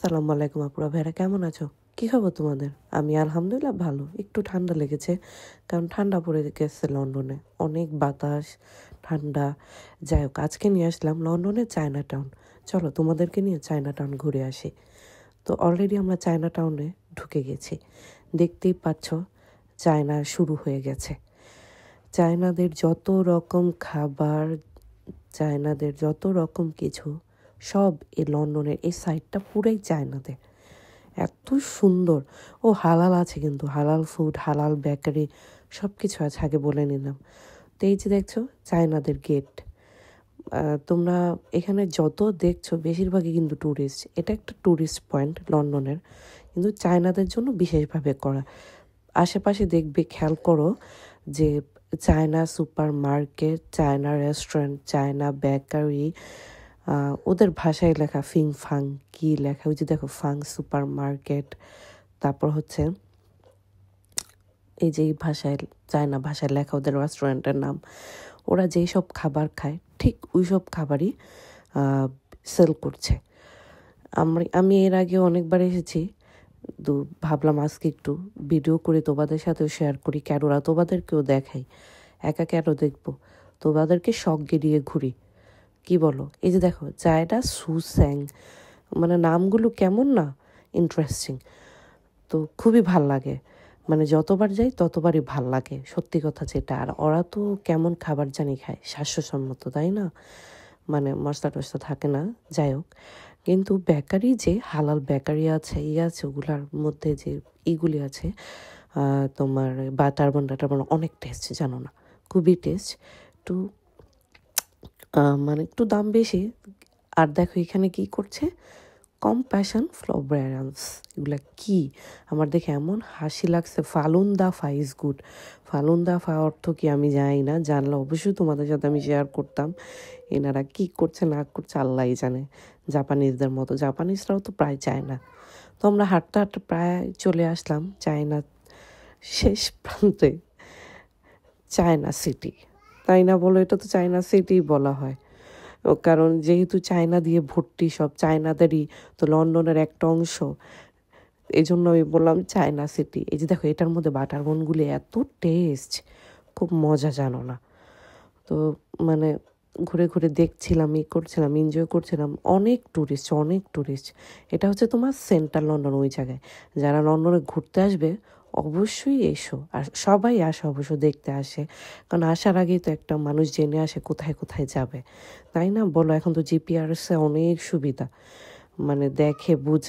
আসসালামু আলাইকুম আপুরা ভাইরা, কেমন আছো? কি খবর তোমাদের? আমি আলহামদুলিল্লাহ ভালো। একটু ঠান্ডা লেগেছে, কারণ ঠান্ডা পড়ে গেছে লন্ডনে, অনেক বাতাস, ঠান্ডা। যাই হোক, আজকে নিয়ে আসলাম লন্ডনের চায়না টাউন। চলো তোমাদেরকে নিয়ে চায়না টাউন ঘুরে আসি। তো অলরেডি আমরা চায়না টাউনে ঢুকে গেছি, দেখতেই পাচ্ছ চায়না শুরু হয়ে গেছে। চায়নাদের যত রকম খাবার, চায়নাদের যত রকম কিছু, সব এই লন্ডনের এই সাইডটা পুরাই চায়নাদের। এত সুন্দর। ও হালাল আছে, কিন্তু হালাল ফুড, হালাল বেকারি সব কিছু আছে, আগে বলে নিলাম। তো এই যে দেখছো চায়নাদের গেট, তোমরা এখানে যত দেখছো বেশিরভাগই কিন্তু ট্যুরিস্ট। এটা একটা ট্যুরিস্ট পয়েন্ট লন্ডনের, কিন্তু চায়নাদের জন্য বিশেষভাবে করা। আশেপাশে দেখবে, খেয়াল করো যে China super market, China restaurant, China bakery, ওদের ভাষায় লেখা ফিং ফাং কি লেখা, ওই যে দেখো ফাং সুপার মার্কেট। তারপর হচ্ছে এই যে এই ভাষায়, চায়না ভাষায় লেখা ওদের রেস্টুরেন্টের নাম। ওরা যেই সব খাবার খায় ঠিক ওই সব খাবারই সেল করছে। আমি এর আগে অনেকবার এসেছি, তো ভাবলাম আজকে একটু ভিডিও করে তোমাদের সাথেও শেয়ার করি, কেননা তোমাদেরকেও দেখাই। একা কেন দেখবো, তোমাদেরকে শখ গেড়িয়ে ঘুরি। কি বলো? এই যে দেখো চায়না সুস্যাং, মানে নামগুলো কেমন না ইন্টারেস্টিং। তো খুবই ভাল লাগে, মানে যতবার যাই ততবারই ভাল লাগে, সত্যি কথা যেটা। আর ওরা তো কেমন খাবার জানি খায়, স্বাস্থ্যসম্মত, তাই না? মানে মশলা টশলা থাকে না। যাই হোক, কিন্তু বেকারি যে হালাল বেকারি আছে, আছে ওগুলার মধ্যে যে ইগুলি আছে, তোমার বাটার বান অনেক টেস্ট, জানো না? খুবই টেস্ট। একটু মানে একটু দাম বেশি। আর দেখো এখানে কি করছে, কম্প্যাশন ফ্রবেয়ারেন্স, এগুলা কি আমার দেখে এমন হাসি লাগছে। ফালুন দা ফা ইজ গুড। ফালুন দা ফা অর্থ কি আমি জানি না, জানলে অবশ্যই তোমাদের সাথে আমি শেয়ার করতাম। এনারা কি করছে না করছে আল্লাহই জানে। জাপানিজদের মতো, জাপানিজরাও তো প্রায় চায় না। তো আমরা হাঁটতে হাঁটতে প্রায় চলে আসলাম চায়না শেষ প্রান্তে, চায়না সিটি। তাই না বলো? এটা তো চায়না সিটি বলা হয়, কারণ যেহেতু চায়না দিয়ে ভর্তি, সব চায়নাদেরই তো লন্ডনের একটা অংশ। এই জন্য আমি বললাম চায়না সিটি। এই যে দেখো এটার মধ্যে বাটার বনগুলি এত টেস্ট, খুব মজা, জানো না? তো মানে ঘুরে ঘুরে দেখছিলাম, করছিলাম, এনজয় করছিলাম। অনেক ট্যুরিস্ট, অনেক ট্যুরিস্ট। এটা হচ্ছে তোমার সেন্ট্রাল লন্ডন, ওই জায়গায় যারা লন্ডনে ঘুরতে আসবে অবশ্যই এসো। আর সবাই আসে, অবশ্য দেখতে আসে, কারণ আসার আগেই তো একটা মানুষ জেনে আসে কোথায় কোথায় যাবে, তাই না বলো? এখন তো জিপিআরএসে অনেক সুবিধা, মানে দেখে বুঝে